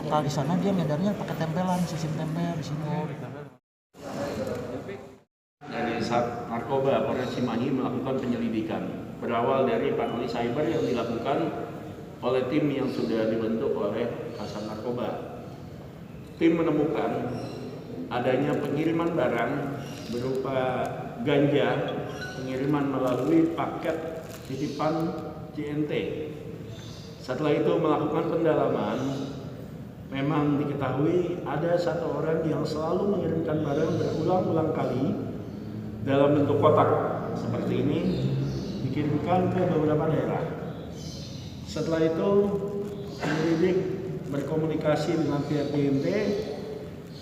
Kalau di sana dia ngedarnya pakai tempelan, sistem tempel di sini. Dari Sat Narkoba Polres Cimahi melakukan penyelidikan berawal dari patroli cyber yang dilakukan oleh tim yang sudah dibentuk oleh Kasat Narkoba. Tim menemukan adanya pengiriman barang berupa ganja, pengiriman melalui paket titipan JNT. Setelah itu melakukan pendalaman, memang diketahui ada satu orang yang selalu mengirimkan barang berulang-ulang kali dalam bentuk kotak seperti ini, dikirimkan ke beberapa daerah. Setelah itu penyelidik berkomunikasi dengan pihak JNT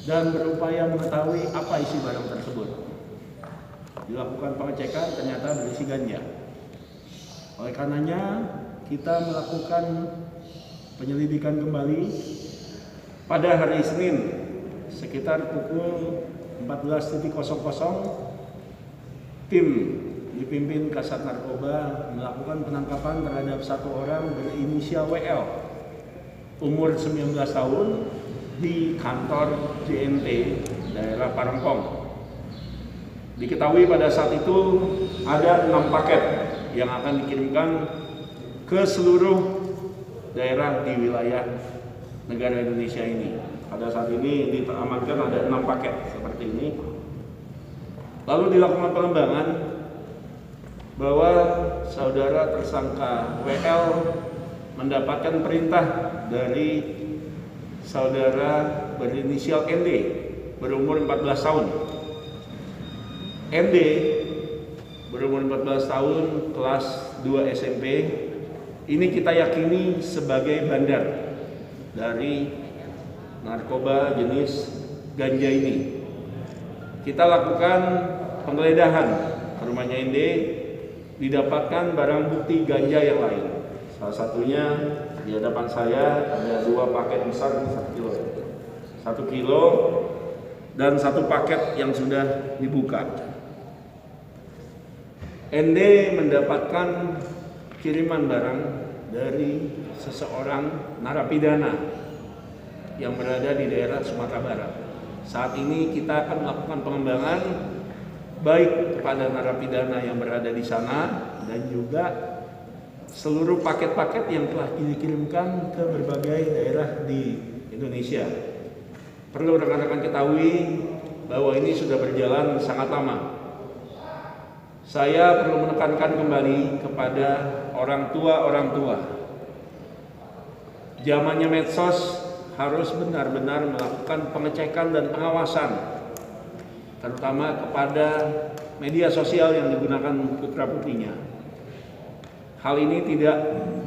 dan berupaya mengetahui apa isi barang tersebut. Dilakukan pengecekan, ternyata berisi ganja. Oleh karenanya kita melakukan penyelidikan kembali pada hari Senin sekitar pukul 14.00. Tim dipimpin Kasat Narkoba melakukan penangkapan terhadap satu orang berinisial WL, umur 19 tahun, di kantor JNT daerah Parengpong. Diketahui pada saat itu ada 6 paket yang akan dikirimkan ke seluruh daerah di wilayah negara Indonesia ini. Pada saat ini diamankan ada 6 paket seperti ini. Lalu dilakukan pengembangan bahwa saudara tersangka WL mendapatkan perintah dari saudara berinisial ND berumur 14 tahun. ND berumur 14 tahun, kelas 2 SMP. Ini kita yakini sebagai bandar dari narkoba jenis ganja ini. Kita lakukan penggeledahan ke rumahnya ND, didapatkan barang bukti ganja yang lain. Salah satunya di hadapan saya ada 2 paket besar, 1 kilo. 1 kilo dan 1 paket yang sudah dibuka. ND mendapatkan kiriman barang dari seseorang narapidana yang berada di daerah Sumatera Barat. Saat ini kita akan melakukan pengembangan baik kepada narapidana yang berada di sana dan juga seluruh paket-paket yang telah dikirimkan ke berbagai daerah di Indonesia. Perlu rekan-rekan ketahui bahwa ini sudah berjalan sangat lama. Saya perlu menekankan kembali kepada orang tua. Zamannya medsos harus benar-benar melakukan pengecekan dan pengawasan, terutama kepada media sosial yang digunakan putra-putrinya. Hal ini tidak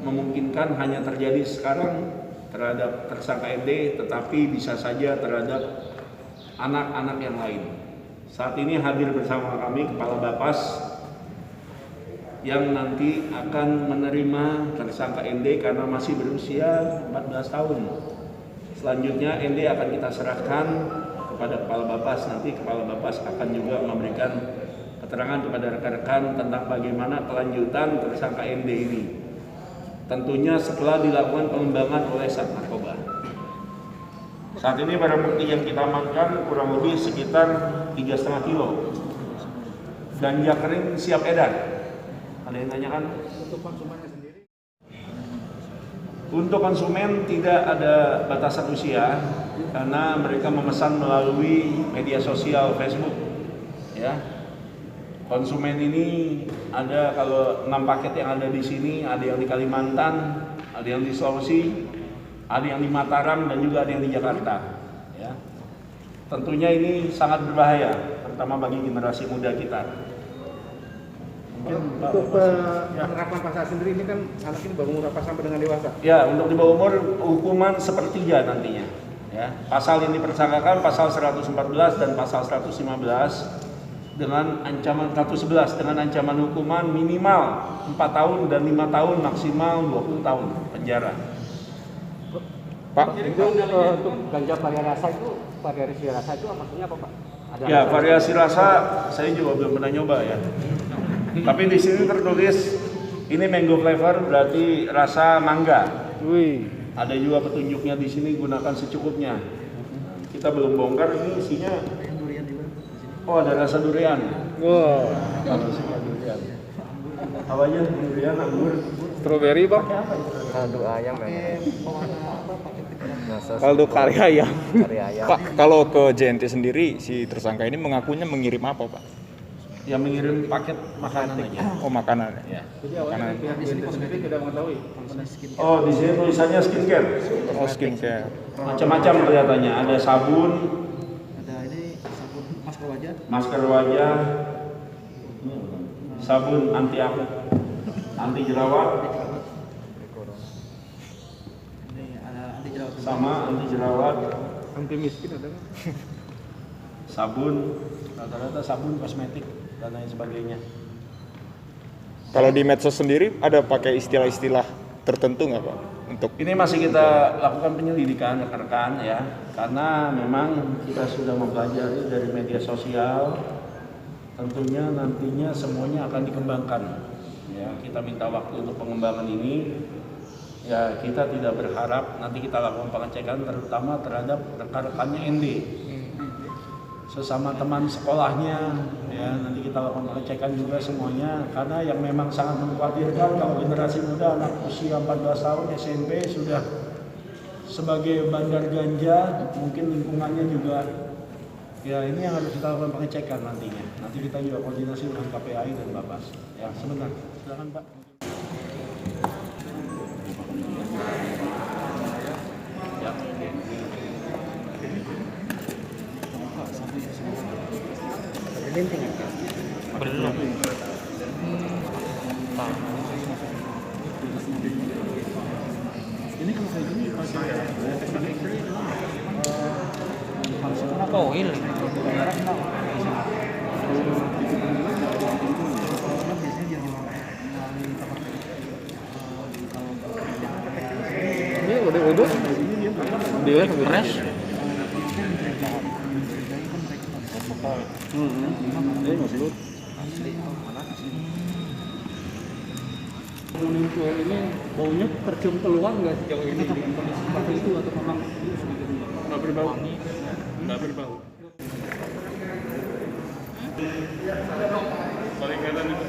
memungkinkan hanya terjadi sekarang terhadap tersangka ND, tetapi bisa saja terhadap anak-anak yang lain. Saat ini hadir bersama kami Kepala Bapas yang nanti akan menerima tersangka ND karena masih berusia 14 tahun. Selanjutnya ND akan kita serahkan kepada Kepala Bapas. Nanti Kepala Bapas akan juga memberikan keterangan kepada rekan-rekan tentang bagaimana kelanjutan tersangka ND ini. Tentunya setelah dilakukan pengembangan oleh Sat Narkoba. Saat ini barang bukti yang kita amankan kurang lebih sekitar 3,5 kilo. Ganja kering siap edar. Ada yang tanyakan? Untuk konsumennya sendiri? Untuk konsumen tidak ada batasan usia karena mereka memesan melalui media sosial Facebook. Ya, konsumen ini ada, kalau 6 paket yang ada di sini, ada yang di Kalimantan, ada yang di Sulawesi, ada yang di Mataram, dan juga ada yang di Jakarta. Ya, tentunya ini sangat berbahaya, terutama bagi generasi muda kita. Untuk penerapan pasal sendiri ini kan anak ini baru umur apa sampai dengan dewasa? Ya, untuk di bawah umur hukuman sepertiga nantinya. Ya, pasal yang dipersangkakan pasal 114 dan pasal 115 dengan ancaman 111 dengan ancaman hukuman minimal 4 tahun dan 5 tahun maksimal 20 tahun penjara. Pak, itu untuk ganja variasi rasa itu maksudnya apa, Pak? Ya, variasi rasa saya juga belum pernah nyoba ya. Tapi di sini tertulis ini mango flavor, berarti rasa mangga. Wih. Ada juga petunjuknya di sini, gunakan secukupnya. Kita belum bongkar, ini isinya. Oh, ada rasa durian. Wow. Kalau suka durian. Apa aja? Durian, anggur. Strawberry bang. Kaldu ayam memang. Kaldu kari ayam. Kari ayam. Pak, kalau ke JNT sendiri si tersangka ini mengakunya mengirim apa, Pak? Yang mengirim paket makanan aja. Oh, makanan. Ya. Jadi awalnya pihak BNT sendiri tidak mengetahui. Oh, di sini tulisannya skincare. Oh, skincare. Macam-macam kelihatannya. Ada sabun, Ada ini sabun masker wajah. masker wajah, sabun anti jerawat, Ini ada anti jerawat. sama anti jerawat, Anti miskin ada nggak? sabun, rata-rata sabun kosmetik dan lain sebagainya. Kalau di medsos sendiri ada pakai istilah-istilah tertentu nggak, Pak? Untuk Ini masih kita lakukan penyelidikan rekan-rekan ya, karena memang kita sudah mempelajari dari media sosial. Tentunya nantinya semuanya akan dikembangkan. Ya, kita minta waktu untuk pengembangan ini. Ya, kita tidak berharap nanti kita lakukan pengecekan terutama terhadap rekan-rekannya ND. Sesama teman sekolahnya, ya nanti kita lakukan pengecekan juga semuanya, karena yang memang sangat mengkhawatirkan kalau generasi muda anak usia 14 tahun SMP sudah sebagai bandar ganja, mungkin lingkungannya juga, ya ini yang harus kita lakukan pengecekan nantinya. Nanti kita juga koordinasi dengan KPAI dan Bapas. Ya sebentar, silakan Pak. Ya. Belum. Ini kalau kayak gini pakai teknik X-ray harus kenapa oil? Ini udah. Dia fresh. Ini masih kuning tua ini baunya tercium keluar nggak sejauh ini dengan kondisi seperti itu atau memang nggak berbau? Nggak berbau. Paling kelihatan itu.